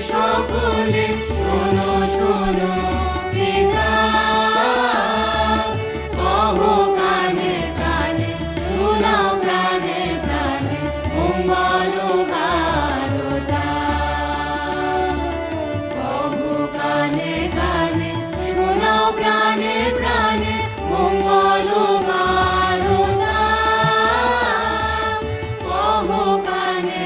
সকলে শোনো শোনো পিতা, কহো কানে কানে, শোনাও প্রাণে প্রাণে মঙ্গল বারতা। কহো কানে কানে, শোনাও প্রাণে প্রাণে মঙ্গল বারতা। কহো কানে